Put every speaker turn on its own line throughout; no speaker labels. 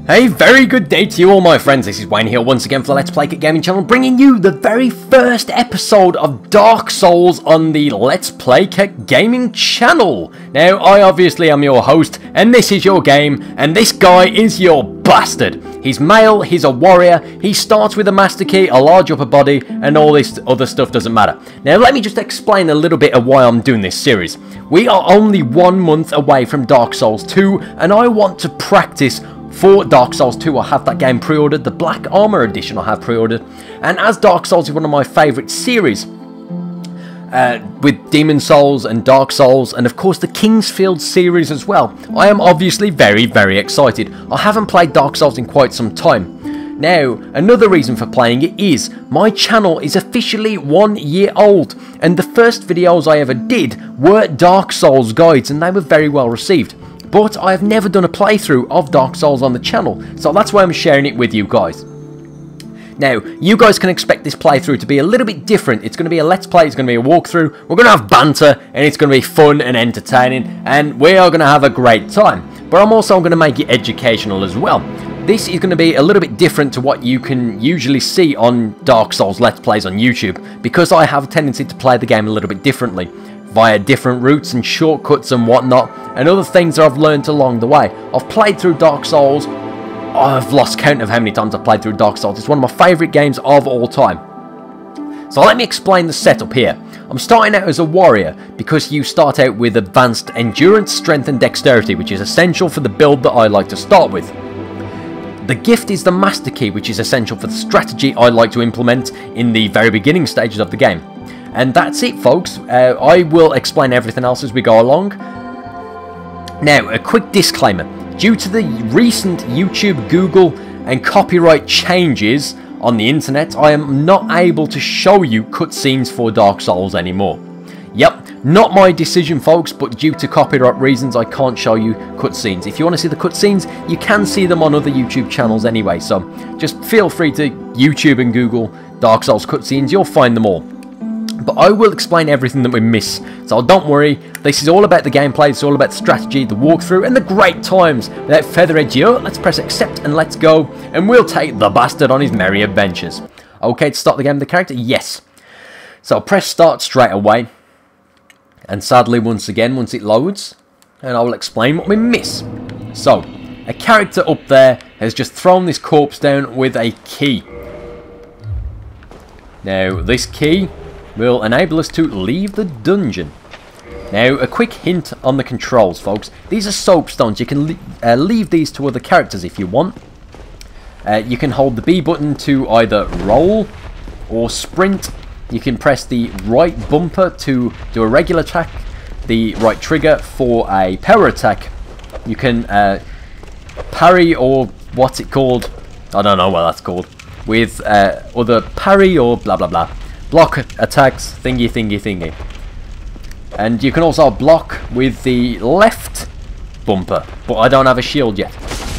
A very good day to you all, my friends. This is Wayne here once again for the Let's Play Cat Gaming channel, bringing you the very first episode of Dark Souls on the Let's Play Cat Gaming channel. Now, I obviously am your host, and this is your game, and this guy is your bastard. He's male, he's a warrior, he starts with a master key, a large upper body, and all this other stuff doesn't matter. Now, let me just explain a little bit of why I'm doing this series. We are only 1 month away from Dark Souls 2, and I want to practice for Dark Souls 2. I have that game pre-ordered, the Black Armor Edition I have pre-ordered, and as Dark Souls is one of my favourite series, with Demon Souls and Dark Souls, and of course the Kingsfield series as well, I am obviously very excited. I haven't played Dark Souls in quite some time. Now, another reason for playing it is, my channel is officially 1 year old, and the first videos I ever did were Dark Souls guides, and they were very well received. But I have never done a playthrough of Dark Souls on the channel, so that's why I'm sharing it with you guys. Now, you guys can expect this playthrough to be a little bit different. It's going to be a Let's Play, it's going to be a walkthrough, we're going to have banter, and it's going to be fun and entertaining, and we are going to have a great time. But I'm also going to make it educational as well. This is going to be a little bit different to what you can usually see on Dark Souls Let's Plays on YouTube, because I have a tendency to play the game a little bit differently, via different routes and shortcuts and whatnot, and other things that I've learned along the way. I've played through Dark Souls, I've lost count of how many times I've played through Dark Souls. It's one of my favourite games of all time. So let me explain the setup here. I'm starting out as a warrior, because you start out with advanced endurance, strength and dexterity, which is essential for the build that I like to start with. The gift is the master key, which is essential for the strategy I like to implement in the very beginning stages of the game. And that's it, folks. I will explain everything else as we go along. Now, a quick disclaimer. Due to the recent YouTube, Google and copyright changes on the internet, I am not able to show you cutscenes for Dark Souls anymore. Yep, not my decision, folks, but due to copyright reasons, I can't show you cutscenes. If you want to see the cutscenes, you can see them on other YouTube channels anyway, so just feel free to YouTube and Google Dark Souls cutscenes, you'll find them all. But I will explain everything that we miss, so don't worry, this is all about the gameplay, it's all about the strategy, the walkthrough, and the great times. Without further ado, let's press accept and let's go, and we'll take the bastard on his merry adventures. Okay, to start the game with the character? Yes. So press start straight away, and sadly once again, once it loads, and I will explain what we miss. So, a character up there has just thrown this corpse down with a key. Now, this key will enable us to leave the dungeon. Now, a quick hint on the controls, folks. These are soapstones. You can leave these to other characters if you want. You can hold the B button to either roll or sprint. You can press the right bumper to do a regular attack, the right trigger for a power attack. You can parry, or what's it called? I don't know what that's called. With other parry or blah blah blah. Block attacks, thingy. And you can also block with the left bumper, but I don't have a shield yet.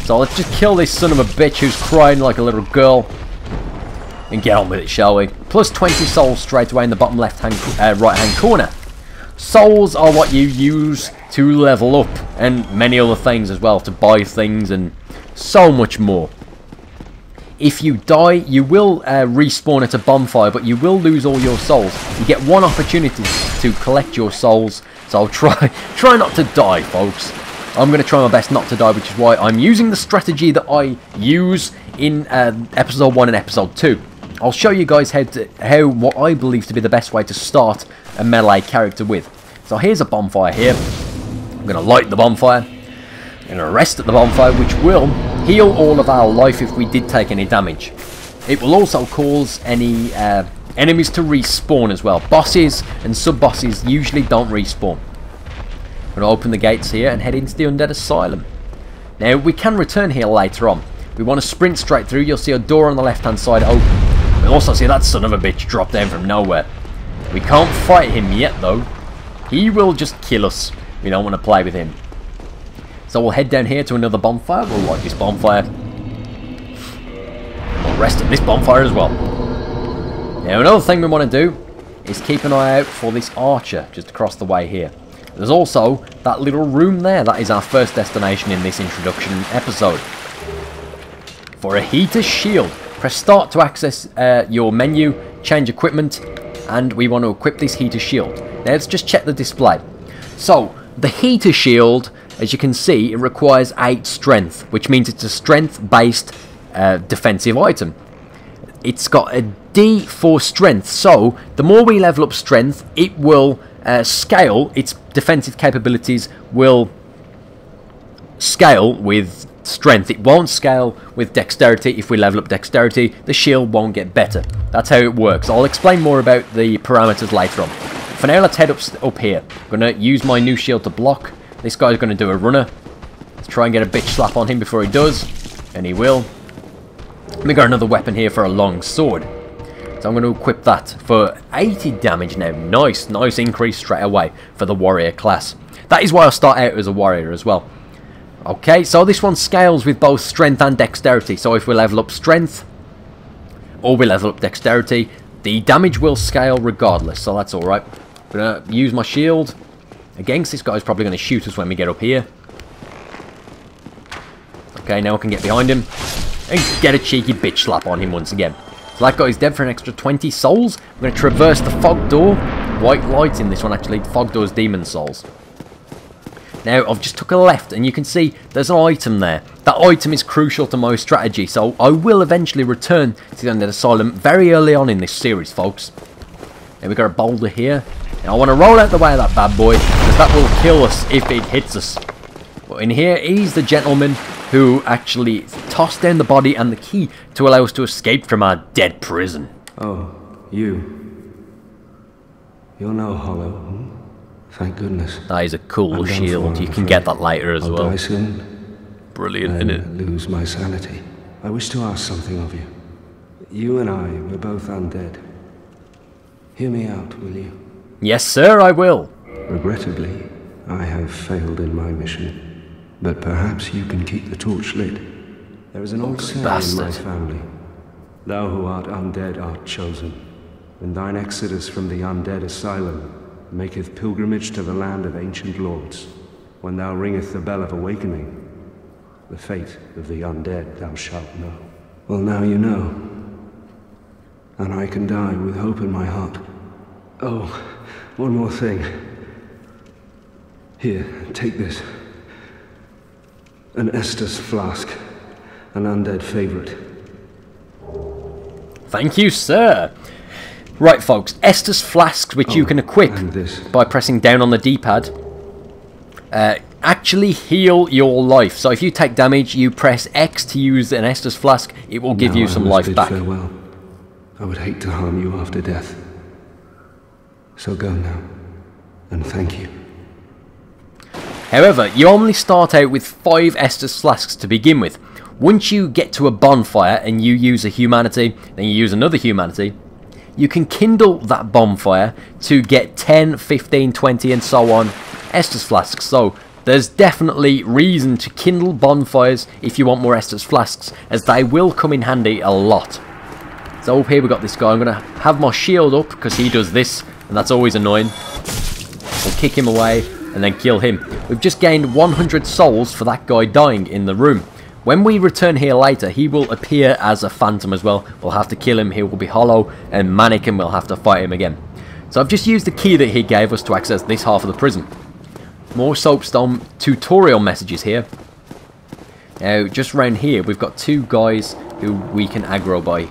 So let's just kill this son of a bitch who's crying like a little girl and get on with it, shall we? Plus 20 souls straight away in the bottom right hand corner. Souls are what you use to level up, and many other things as well, to buy things and so much more. If you die, you will respawn at a bonfire, but you will lose all your souls. You get one opportunity to collect your souls, so try not to die, folks. I'm going to try my best not to die, which is why I'm using the strategy that I use in episode 1 and episode 2. I'll show you guys what I believe to be the best way to start a melee character with. So here's a bonfire here. I'm going to light the bonfire. I'm going to rest at the bonfire, which will heal all of our life if we did take any damage. It will also cause any enemies to respawn as well. Bosses and sub-bosses usually don't respawn. I'm going to open the gates here and head into the Undead Asylum. Now, we can return here later on. We want to sprint straight through. You'll see a door on the left-hand side open. We'll also see that son of a bitch drop down from nowhere. We can't fight him yet, though. He will just kill us. We don't want to play with him. So we'll head down here to another bonfire. We'll light this bonfire. We'll rest at this bonfire as well. Now, another thing we want to do is keep an eye out for this archer just across the way here. There's also that little room there. That is our first destination in this introduction episode. for a heater shield. Press start to access your menu, change equipment, and we want to equip this heater shield. Now let's just check the display. So the heater shield, as you can see, it requires 8 strength, which means it's a strength based defensive item. It's got a D for strength, so the more we level up strength, it will scale, its defensive capabilities will scale with strength. It won't scale with dexterity. If we level up dexterity, the shield won't get better. That's how it works. I'll explain more about the parameters later on. For now, let's head up here. I'm going to use my new shield to block. This guy's going to do a runner. Let's try and get a bitch slap on him before he does. And he will. We got another weapon here for a long sword. So I'm going to equip that for 80 damage now. Nice increase straight away for the warrior class. That is why I start out as a warrior as well. Okay, so this one scales with both strength and dexterity. So if we level up strength or we level up dexterity, the damage will scale regardless. So that's alright. I'm going to use my shield against this guy's probably going to shoot us when we get up here. Okay, now I can get behind him and get a cheeky bitch slap on him once again. So that guy's dead for an extra 20 souls. I'm going to traverse the fog door. White light in this one actually. Fog door's demon souls. Now I've just took a left and you can see there's an item there. That item is crucial to my strategy, so I will eventually return to the Undead Asylum very early on in this series, folks. Now we've got a boulder here. Now I want to roll out the way of that bad boy, because that will kill us if it hits us. But in here, he's the gentleman who actually tossed down the body and the key to allow us to escape from our dead prison.
Oh, you. You're no hollow, hmm? Thank goodness.
That is a cool shield. You can get that later as well.
Die soon,
brilliant, isn't it?
Lose my sanity. I wish to ask something of you. You and I, we're both undead. Hear me out, will you?
Yes, sir, I will.
Regrettably, I have failed in my mission. But perhaps you can keep the torch lit. There is an old saying in my family. Thou who art undead art chosen. And thine exodus from the Undead Asylum maketh pilgrimage to the land of ancient lords. When thou ringeth the bell of awakening, the fate of the undead thou shalt know. Well, now you know. And I can die with hope in my heart. Oh, one more thing. Here, take this. An Estus flask. An undead favorite.
Thank you, sir. Right, folks, Estus flasks, which you can equip by pressing down on the D-pad, actually heal your life. So if you take damage, you press X to use an Estus flask, it will give you some life back.
Farewell. I would hate to harm you after death. So go now, and thank you.
However, you only start out with 5 Estus flasks to begin with. Once you get to a bonfire and you use a humanity, then you use another humanity, you can kindle that bonfire to get 10, 15, 20 and so on Estus flasks. So there's definitely reason to kindle bonfires if you want more Estus flasks, as they will come in handy a lot. So up here we got this guy. I'm going to have my shield up because he does this and that's always annoying. We'll kick him away and then kill him. We've just gained 100 souls for that guy dying in the room. When we return here later, he will appear as a phantom as well. We'll have to kill him, he will be hollow and manic, and we'll have to fight him again. So I've just used the key that he gave us to access this half of the prison. More soapstone tutorial messages here. Now, just around here, we've got 2 guys who we can aggro by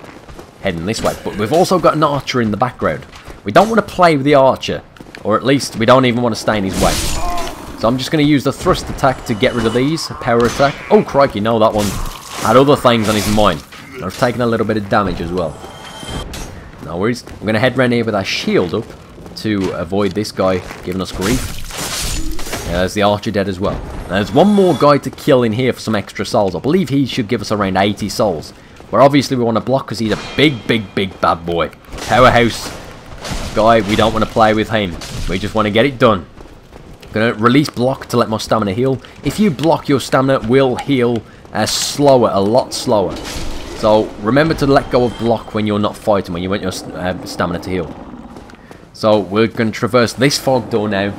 heading this way. But we've also got an archer in the background. We don't want to play with the archer, or at least we don't even want to stay in his way. So I'm just going to use the thrust attack to get rid of these. Power attack. Oh, crikey, no, that one had other things on his mind. I've taken a little bit of damage as well. No worries. I'm going to head around here with our shield up to avoid this guy giving us grief. Yeah, there's the archer dead as well. Now, there's one more guy to kill in here for some extra souls. I believe he should give us around 80 souls. But obviously we want to block because he's a big bad boy. Powerhouse guy, we don't want to play with him. We just want to get it done. I'm going to release block to let my stamina heal. If you block, your stamina will heal slower, a lot slower. So remember to let go of block when you're not fighting, when you want your stamina to heal. So we're going to traverse this fog door now.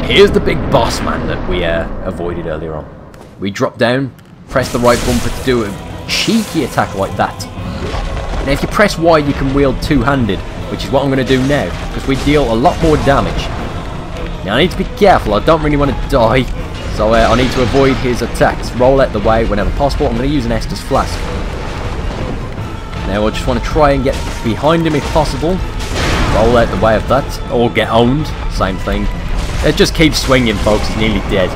Here's the big boss man that we avoided earlier on. We drop down, press the right bumper to do a cheeky attack like that. Now if you press Y you can wield two-handed, which is what I'm going to do now, because we deal a lot more damage. Now I need to be careful, I don't really want to die, so I need to avoid his attacks. Roll out the way whenever possible. I'm going to use an Estus Flask. Now I just want to try and get behind him if possible. Roll out the way of that, or get owned, same thing. It just keeps swinging, folks, he's nearly dead.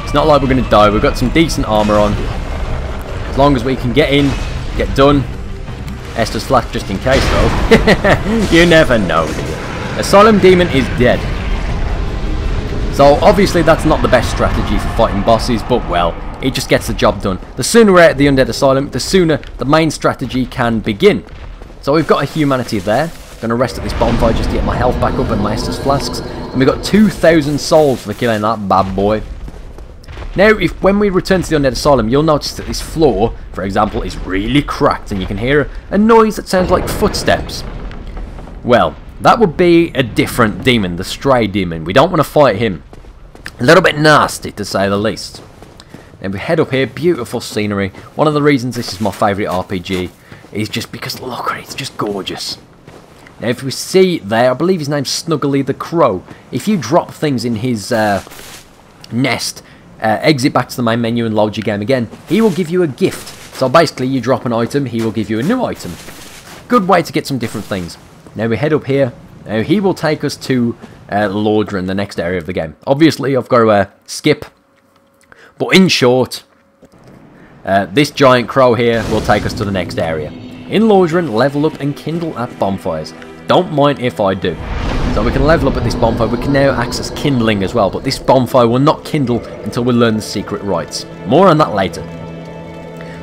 It's not like we're going to die, we've got some decent armour on. As long as we can get in, get done. Estus Flask just in case though. You never know, do you? Asylum Demon is dead. So obviously that's not the best strategy for fighting bosses, but well, it just gets the job done. The sooner we're at the Undead Asylum, the sooner the main strategy can begin. So we've got a humanity there. Going to rest at this bonfire just to get my health back up and my Estus Flasks. And we've got 2,000 souls for killing that bad boy. Now, when we return to the Undead Asylum, you'll notice that this floor, for example, is really cracked and you can hear a noise that sounds like footsteps. Well, that would be a different demon, the Stray Demon. We don't want to fight him. A little bit nasty, to say the least. Then we head up here, beautiful scenery. One of the reasons this is my favourite RPG is just because, look, it's just gorgeous. Now, if we see there, I believe his name's Snuggly the Crow. If you drop things in his nest, exit back to the main menu and load your game again, he will give you a gift. So basically, you drop an item, he will give you a new item. Good way to get some different things. Now we head up here. Now he will take us to Lordan, the next area of the game. Obviously, I've got to skip. But in short, this giant crow here will take us to the next area. In Lordan, level up and kindle at bonfires. Don't mind if I do. So we can level up at this bonfire. We can now access kindling as well. But this bonfire will not kindle until we learn the secret rites. More on that later.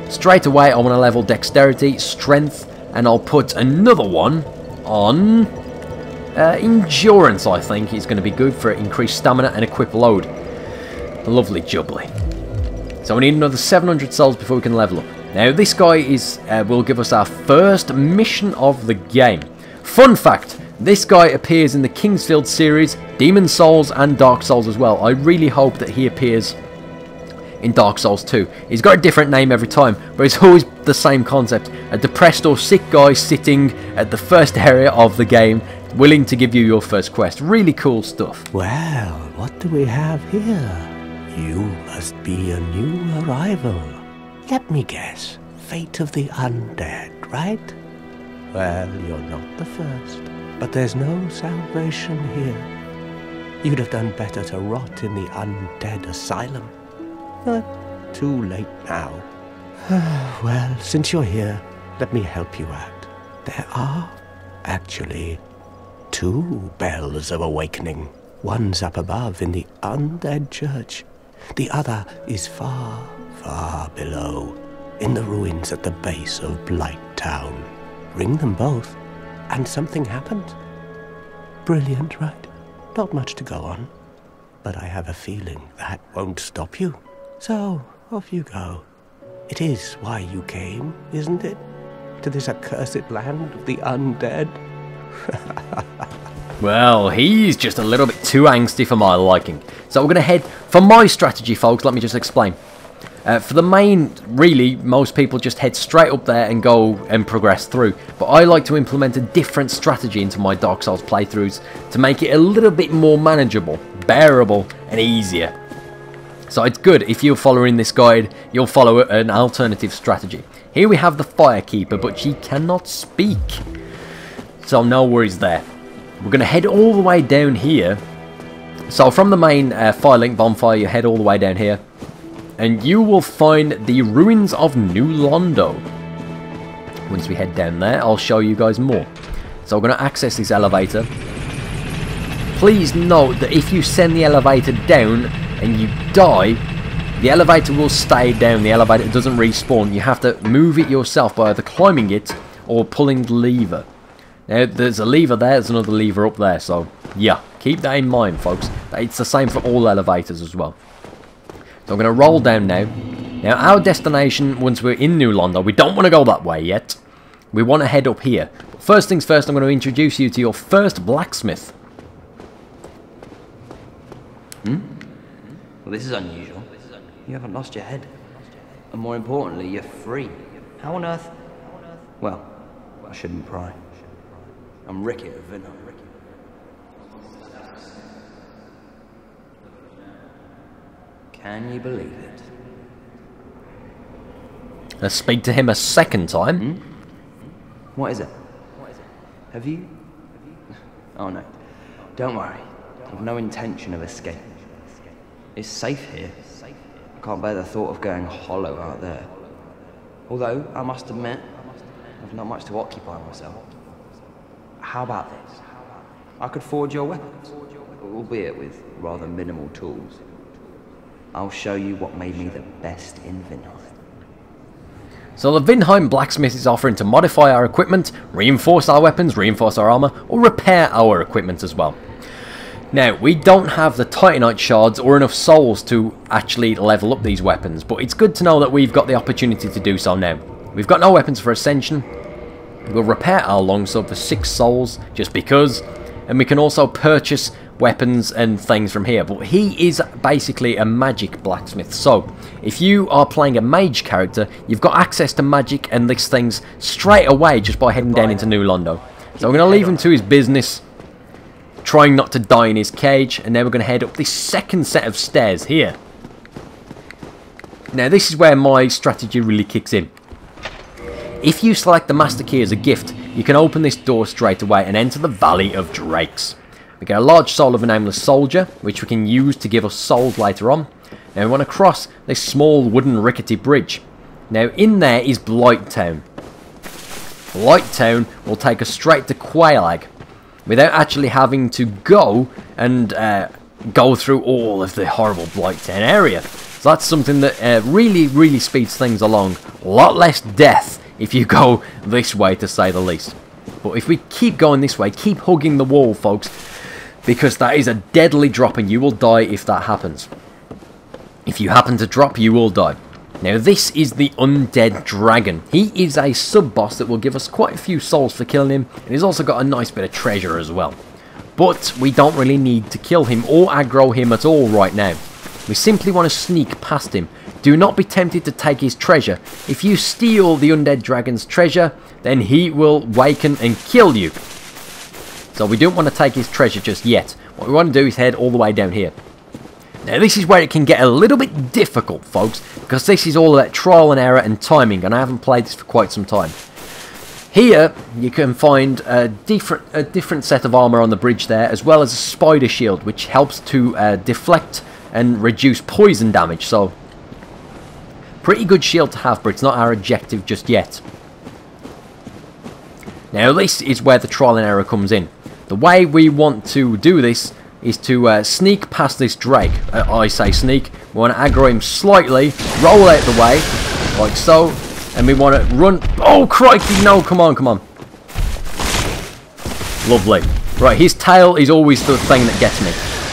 Straight away, I want to level dexterity, strength, and I'll put another one on endurance. I think is going to be good for increased stamina and equip load. Lovely jubbly. So we need another 700 souls before we can level up. Now this guy is will give us our first mission of the game. Fun fact, this guy appears in the Kingsfield series, Demon Souls and Dark Souls as well. I really hope that he appears in Dark Souls 2. He's got a different name every time, but it's always the same concept. A depressed or sick guy sitting at the first area of the game, willing to give you your first quest. Really cool stuff.
Well, what do we have here? You must be a new arrival. Let me guess. Fate of the undead, right? Well, you're not the first. But there's no salvation here. You'd have done better to rot in the Undead Asylum. But too late now. Well, since you're here, let me help you out. There are, actually, 2 bells of awakening. One's up above in the Undead Church. The other is far, far below, in the ruins at the base of Blight Town. Ring them both, and something happens. Brilliant, right? Not much to go on. But I have a feeling that won't stop you. So, off you go. It is why you came, isn't it? To this accursed land of the undead?
Well, he's just a little bit too angsty for my liking. So we're going to head... For my strategy, folks, let me just explain. For the main, really, most people just head straight up there and go and progress through. But I like to implement a different strategy into my Dark Souls playthroughs to make it a little bit more manageable, bearable, and easier. So it's good if you're following this guide, you'll follow an alternative strategy. Here we have the Firekeeper, but she cannot speak. So no worries there. We're going to head all the way down here. So from the main Firelink bonfire, you head all the way down here. And you will find the ruins of New Londo. Once we head down there, I'll show you guys more. So we're going to access this elevator. Please note that if you send the elevator down and you die, the elevator will stay down. The elevator doesn't respawn. You have to move it yourself by either climbing it or pulling the lever. Now, there's a lever there, there's another lever up there, so yeah, keep that in mind, folks. It's the same for all elevators as well. So I'm going to roll down now. Now, our destination, once we're in New Londo, we don't want to go that way yet. We want to head up here. But first things first, I'm going to introduce you to your first blacksmith.
Well, this is unusual. You haven't lost your head. And more importantly, you're free. How on earth? Well, I shouldn't pry. I'm Ricky of Vinham. Can you believe it?
Let's speak to him a second time.
Hmm? What is it? Have you? Oh no. Don't worry. I've no intention of escaping. It's safe here. I can't bear the thought of going hollow out there. Although, I must admit, I've not much to occupy myself. How about this? I could forge your weapons, albeit with rather minimal tools. I'll show you what made me the best in Vinheim.
So the Vinheim Blacksmith is offering to modify our equipment, reinforce our weapons, reinforce our armor, or repair our equipment as well. Now, we don't have the Titanite shards or enough souls to actually level up these weapons, but it's good to know that we've got the opportunity to do so now. We've got no weapons for Ascension. We'll repair our longsword for 6 souls, just because, and we can also purchase weapons and things from here. But he is basically a magic blacksmith, so if you are playing a mage character, you've got access to magic and these things straight away just by heading down into New Londo. So we're going to leave him to his business, trying not to die in his cage, and then we're going to head up this second set of stairs here. Now this is where my strategy really kicks in. If you select the Master Key as a gift, you can open this door straight away and enter the Valley of Drakes. We get a large soul of a nameless soldier, which we can use to give us souls later on. Now we want to cross this small wooden rickety bridge. Now in there is Blighttown. Blighttown will take us straight to Quelaag, without actually having to go and go through all of the horrible Blighttown area. So that's something that really speeds things along. A lot less death if you go this way, to say the least. But if we keep going this way, keep hugging the wall, folks, because that is a deadly drop and you will die if that happens. If you happen to drop, you will die. Now this is the Undead Dragon. He is a sub-boss that will give us quite a few souls for killing him, and he's also got a nice bit of treasure as well. But we don't really need to kill him or aggro him at all right now. We simply want to sneak past him. Do not be tempted to take his treasure. If you steal the Undead Dragon's treasure, then he will waken and kill you. So we don't want to take his treasure just yet. What we want to do is head all the way down here. Now this is where it can get a little bit difficult, folks, because this is all about trial and error and timing, and I haven't played this for quite some time. Here you can find a different set of armor on the bridge there, as well as a spider shield, which helps to deflect and reduce poison damage. So pretty good shield to have, but it's not our objective just yet. Now this is where the trial and error comes in. The way we want to do this is to sneak past this Drake. I say sneak. We want to aggro him slightly, roll out the way, like so, and we want to run. Oh crikey, no, come on, come on. Lovely. Right, his tail is always the thing that gets me.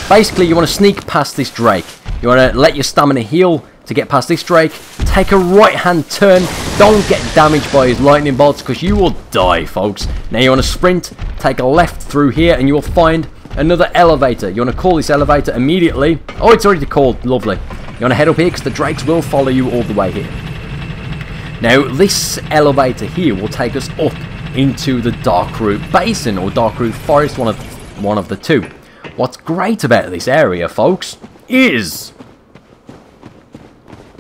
Basically, you want to sneak past this Drake. You want to let your stamina heal to get past this Drake. Take a right-hand turn. Don't get damaged by his lightning bolts, because you will die, folks. Now you want to sprint, take a left through here, and you will find another elevator. You want to call this elevator immediately. Oh, it's already called. Lovely. You want to head up here, because the Drakes will follow you all the way here. Now, this elevator here will take us up into the Darkroot Basin, or Darkroot Forest, one of the two. What's great about this area, folks, is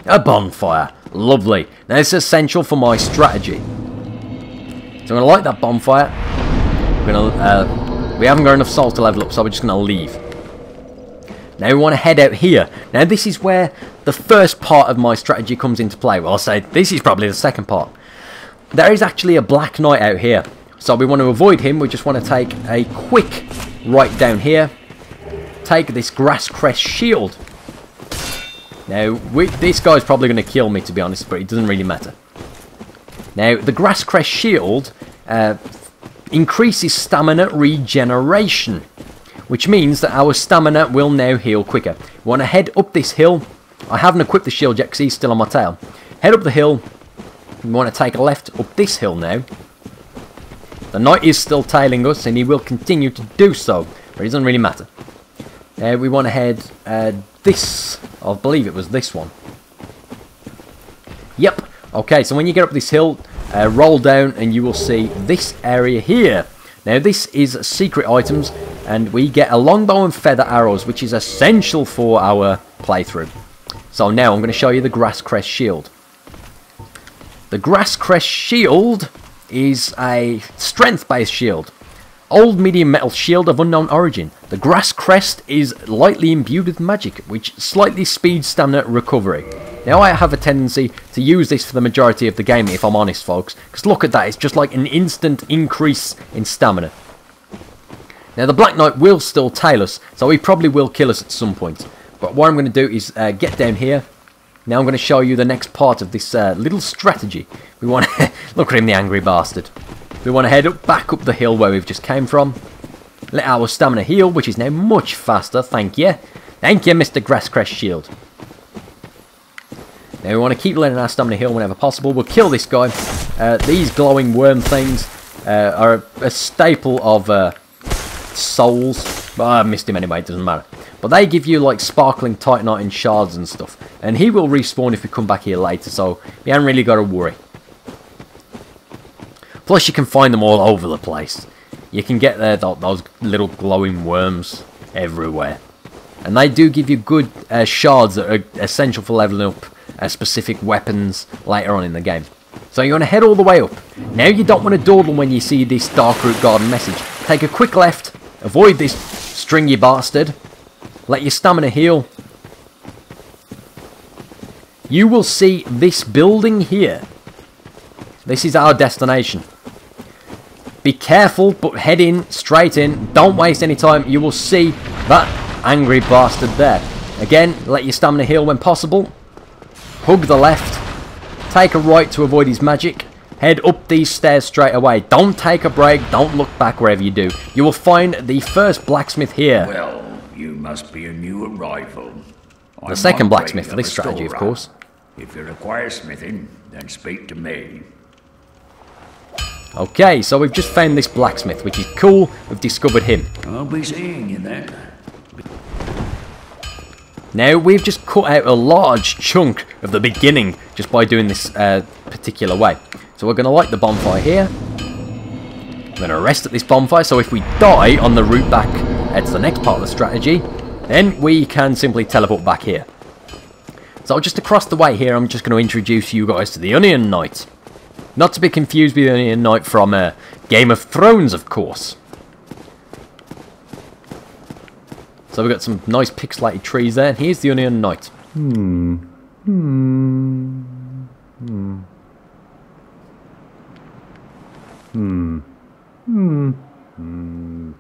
a bonfire. Lovely. Now, this is essential for my strategy. So I'm going to light that bonfire. We haven't got enough souls to level up, so we're just going to leave. Now we want to head out here. Now this is where the first part of my strategy comes into play. Well, I'll say this is probably the second part. There is actually a Black Knight out here. So we want to avoid him. We just want to take a quick right down here. Take this Grass Crest Shield. Now, this guy's probably going to kill me, to be honest, but it doesn't really matter. Now, the Grass Crest Shield increases stamina regeneration, which means that our stamina will now heal quicker. We want to head up this hill. I haven't equipped the shield yet because he's still on my tail. Head up the hill. We want to take a left up this hill now. The knight is still tailing us, and he will continue to do so, but it doesn't really matter. We want to head this, I believe it was this one. Yep. Okay, so when you get up this hill, roll down and you will see this area here. Now this is secret items, and we get a longbow and feather arrows, which is essential for our playthrough. So now I'm going to show you the grass crest shield. The grass crest shield is a strength-based shield. Old medium metal shield of unknown origin. The grass crest is lightly imbued with magic, which slightly speeds stamina recovery. Now I have a tendency to use this for the majority of the game, if I'm honest folks, because look at that, it's just like an instant increase in stamina. Now the Black Knight will still tail us, so he probably will kill us at some point. But what I'm going to do is get down here. Now I'm going to show you the next part of this little strategy. We want to look at him, the angry bastard. We want to head back up the hill where we've just came from. Let our stamina heal, which is now much faster. Thank you. Thank you, Mr. Grasscrest Shield. Now we want to keep letting our stamina heal whenever possible. We'll kill this guy. These glowing worm things are a staple of souls. Well, I missed him anyway, it doesn't matter. But they give you like sparkling titanite and shards and stuff. And he will respawn if we come back here later, so you haven't really got to worry. Plus you can find them all over the place. You can get those little glowing worms everywhere. And they do give you good shards that are essential for leveling up specific weapons later on in the game. So you want to head all the way up. Now you don't want to dawdle when you see this Darkroot Garden message. Take a quick left, avoid this stringy bastard, let your stamina heal. You will see this building here. This is our destination. Be careful, but head in, straight in. Don't waste any time. You will see that angry bastard there. Again, let your stamina heal when possible. Hug the left. Take a right to avoid his magic. Head up these stairs straight away. Don't take a break. Don't look back wherever you do. You will find the first blacksmith here.
Well, you must be a new arrival.
The second blacksmith for this strategy, of course.
If you require smithing, then speak to me.
Okay, so we've just found this blacksmith, which is cool. We've discovered him.
I'll be seeing you then.
Now, we've just cut out a large chunk of the beginning just by doing this particular way. So we're going to light the bonfire here. We're going to rest at this bonfire, so if we die on the route back to the next part of the strategy, then we can simply teleport back here. So just across the way here, I'm just going to introduce you guys to the Onion Knight. Not to be confused with the Onion Knight from Game of Thrones, of course. So we've got some nice pixelated trees there, and here's the Onion Knight.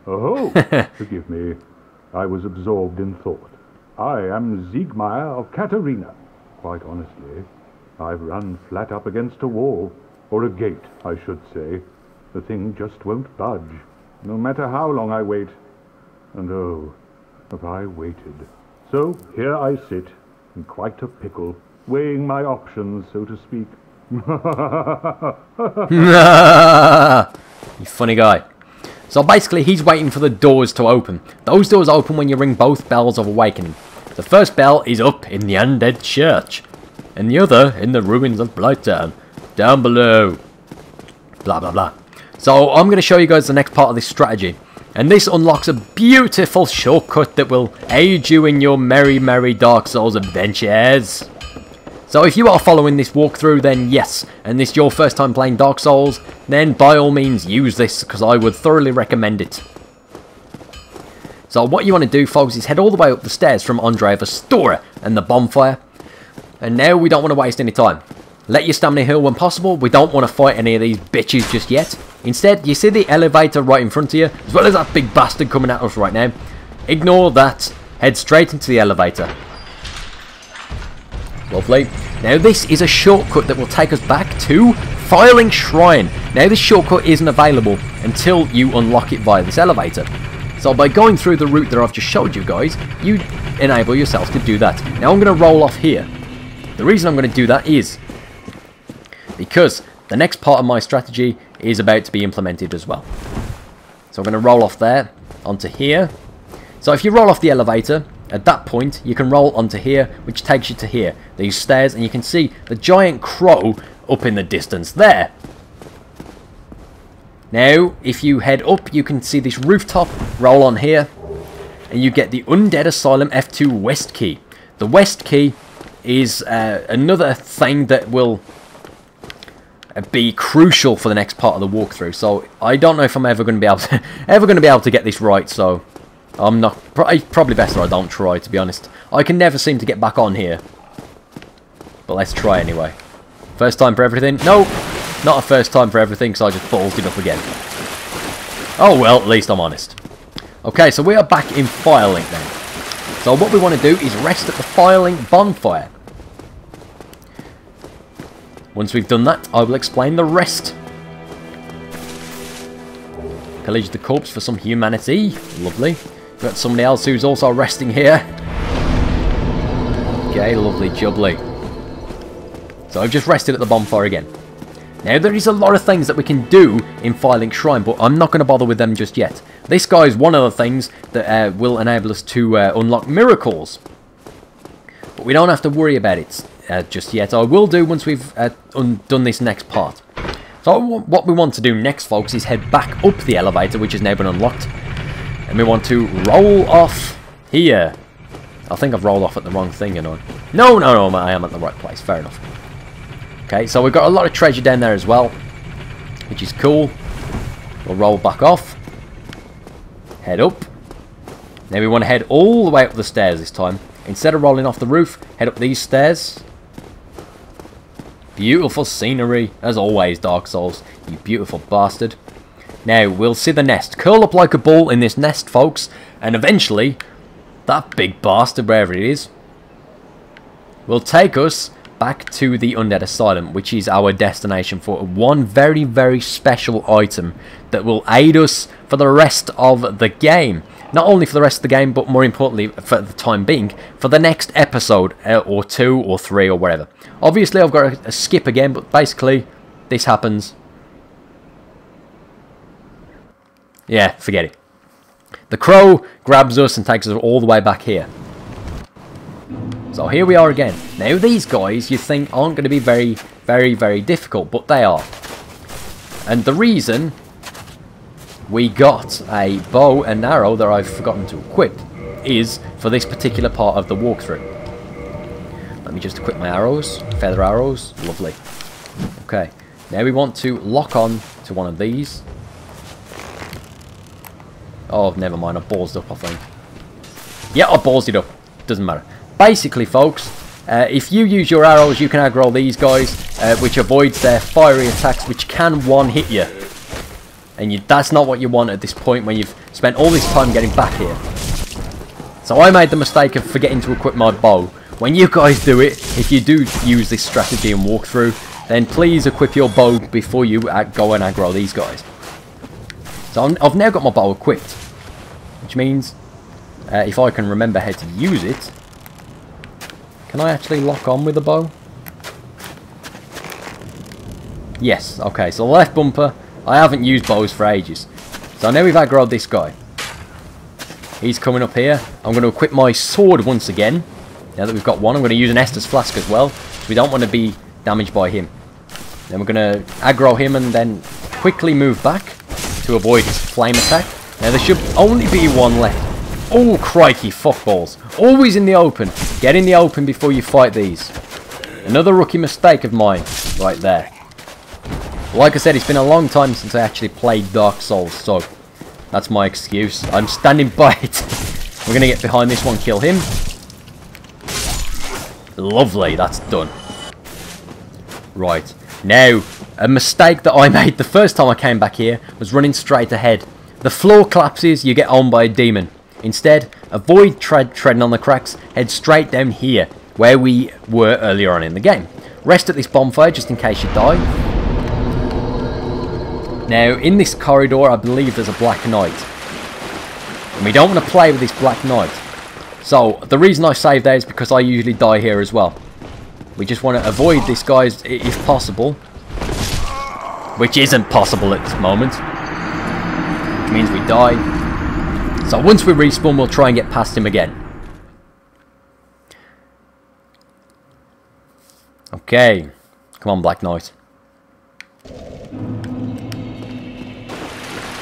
Oh, forgive me. I was absorbed in thought. I am Siegmeyer of Katarina. Quite honestly, I've run flat up against a wall. Or a gate, I should say. The thing just won't budge, no matter how long I wait. And oh, have I waited. So here I sit, in quite a pickle, weighing my options, so to speak.
You funny guy. So basically, he's waiting for the doors to open. Those doors open when you ring both bells of awakening. The first bell is up in the Undead Church, and the other in the ruins of Blighttown. Down below. Blah, blah, blah. So, I'm going to show you guys the next part of this strategy. And this unlocks a beautiful shortcut that will aid you in your merry, merry Dark Souls adventures. So, if you are following this walkthrough, then yes. And this is your first time playing Dark Souls, then by all means use this, because I would thoroughly recommend it. So, what you want to do, folks, is head all the way up the stairs from Andre of Astora and the bonfire. And now we don't want to waste any time. Let your stamina heal when possible. We don't want to fight any of these bitches just yet. Instead, you see the elevator right in front of you, as well as that big bastard coming at us right now. Ignore that. Head straight into the elevator. Lovely. Now this is a shortcut that will take us back to Firelink Shrine. Now this shortcut isn't available until you unlock it via this elevator. So by going through the route that I've just showed you guys, you enable yourself to do that. Now I'm going to roll off here. The reason I'm going to do that is because the next part of my strategy is about to be implemented as well. So I'm going to roll off there, onto here. So if you roll off the elevator, At that point, you can roll onto here, which takes you to here. These stairs, and you can see the giant crow up in the distance there. Now, if you head up, you can see this rooftop. Roll on here, and you get the Undead Asylum F2 West Key. The West Key is another thing that will be crucial for the next part of the walkthrough. So I don't know if I'm ever going to be able to get this right. So I'm not. Probably better I don't try, to be honest. I can never seem to get back on here. But let's try anyway. First time for everything? No, not a first time for everything, so I just ballsed it up again. Oh well, at least I'm honest. Okay, so we are back in Firelink then. So what we want to do is rest at the Firelink bonfire. Once we've done that, I will explain the rest. Pillage the corpse for some humanity. Lovely. We've got somebody else who's also resting here. Okay, lovely jubbly. So I've just rested at the bonfire again. Now, there is a lot of things that we can do in Firelink Shrine, but I'm not going to bother with them just yet. This guy is one of the things that will enable us to unlock miracles. But we don't have to worry about it just yet. I will do once we've done this next part. So what we want to do next, folks, is head back up the elevator, which has now been unlocked. And we want to roll off here. I think I've rolled off at the wrong thing, you know. No, I am at the right place. Fair enough. Okay, so we've got a lot of treasure down there as well, which is cool. We'll roll back off. Head up. Now we want to head all the way up the stairs this time. Instead of rolling off the roof, head up these stairs. Beautiful scenery, as always, Dark Souls. You beautiful bastard. Now, we'll see the nest. Curl up like a ball in this nest, folks. And eventually, that big bastard, wherever it is, will take us back to the Undead Asylum, which is our destination for one very, very special item that will aid us for the rest of the game. Not only for the rest of the game, but more importantly, for the time being, for the next episode, or 2 or 3 or whatever. Obviously, I've got to skip again, but basically, this happens. Yeah, forget it. The crow grabs us and takes us all the way back here. So here we are again. Now these guys you think aren't going to be very, very, very difficult, but they are. And the reason we got a bow and arrow that I've forgotten to equip is for this particular part of the walkthrough. Let me just equip my arrows, feather arrows, lovely. Okay, now we want to lock on to one of these. Oh, never mind, I ballsed up, I think. Yeah, I ballsed it up, doesn't matter. Basically, folks, if you use your arrows, you can aggro these guys, which avoids their fiery attacks, which can one-hit you. And that's not what you want at this point when you've spent all this time getting back here. So I made the mistake of forgetting to equip my bow. When you guys do it, if you do use this strategy and walk through, then please equip your bow before you go and aggro these guys. So I've now got my bow equipped, which means if I can remember how to use it. Can I actually lock on with the bow? Yes, okay, so the left bumper, I haven't used bows for ages. So now we've aggroed this guy. He's coming up here. I'm going to equip my sword once again. Now that we've got one, I'm going to use an Estus Flask as well. We don't want to be damaged by him. Then we're going to aggro him and then quickly move back to avoid his flame attack. Now there should only be one left. Oh, crikey, fuckballs. Always in the open. Get in the open before you fight these. Another rookie mistake of mine right there. Like I said, it's been a long time since I actually played Dark Souls, so that's my excuse. I'm standing by it. We're going to get behind this one, kill him. Lovely, that's done. Right, now, a mistake that I made the first time I came back here was running straight ahead. The floor collapses, you get owned by a demon. Instead, avoid treading on the cracks, head straight down here, where we were earlier on in the game. Rest at this bonfire just in case you die. Now, in this corridor, I believe there's a Black Knight. And we don't want to play with this Black Knight. So, the reason I saved there is because I usually die here as well. We just want to avoid this guy if possible. Which isn't possible at this moment. Which means we die. So once we respawn, we'll try and get past him again. Okay. Come on, Black Knight.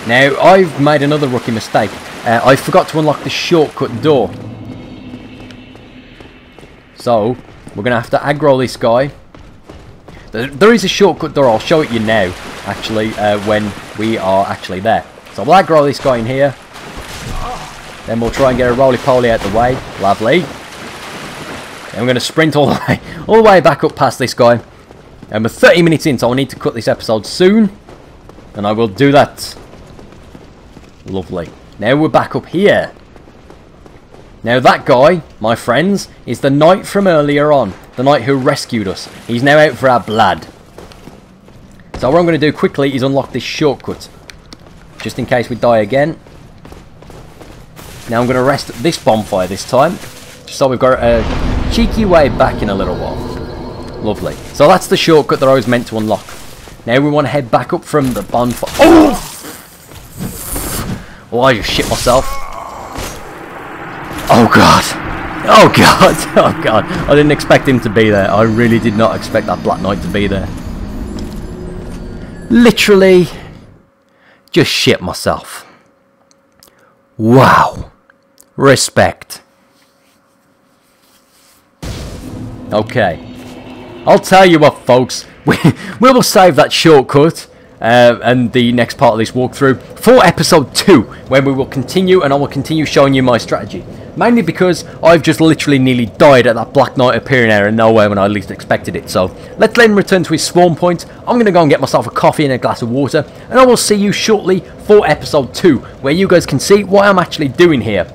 Now, I've made another rookie mistake. I forgot to unlock the shortcut door. So, we're going to have to aggro this guy. There is a shortcut door, I'll show it you now, actually, when we are actually there. So we'll aggro this guy in here. Then we'll try and get a roly-poly out the way. Lovely. And we're going to sprint all the way back up past this guy. And we're 30 minutes in, so I need to cut this episode soon. And I will do that. Lovely. Now we're back up here. Now that guy, my friends, is the knight from earlier on. The knight who rescued us. He's now out for our blood. So what I'm going to do quickly is unlock this shortcut. Just in case we die again. Now I'm going to rest this bonfire this time. Just so we've got a cheeky way back in a little while. Lovely. So that's the shortcut that I was meant to unlock. Now we want to head back up from the bonfire. Oh! Oh, I just shit myself. Oh god. Oh god. Oh god. I didn't expect him to be there. I really did not expect that Black Knight to be there. Literally just shit myself. Wow. Respect. Okay. I'll tell you what, folks. We will save that shortcut and the next part of this walkthrough for episode 2, where we will continue, and I will continue showing you my strategy. Mainly because I've just literally nearly died at that Black Knight appearing out of nowhere when I least expected it. So let's let him return to his spawn point. I'm going to go and get myself a coffee and a glass of water, and I will see you shortly for episode 2, where you guys can see what I'm actually doing here.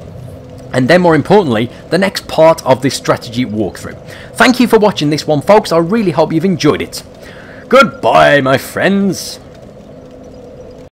And then more importantly, the next part of this strategy walkthrough. Thank you for watching this one, folks. I really hope you've enjoyed it. Goodbye, my friends.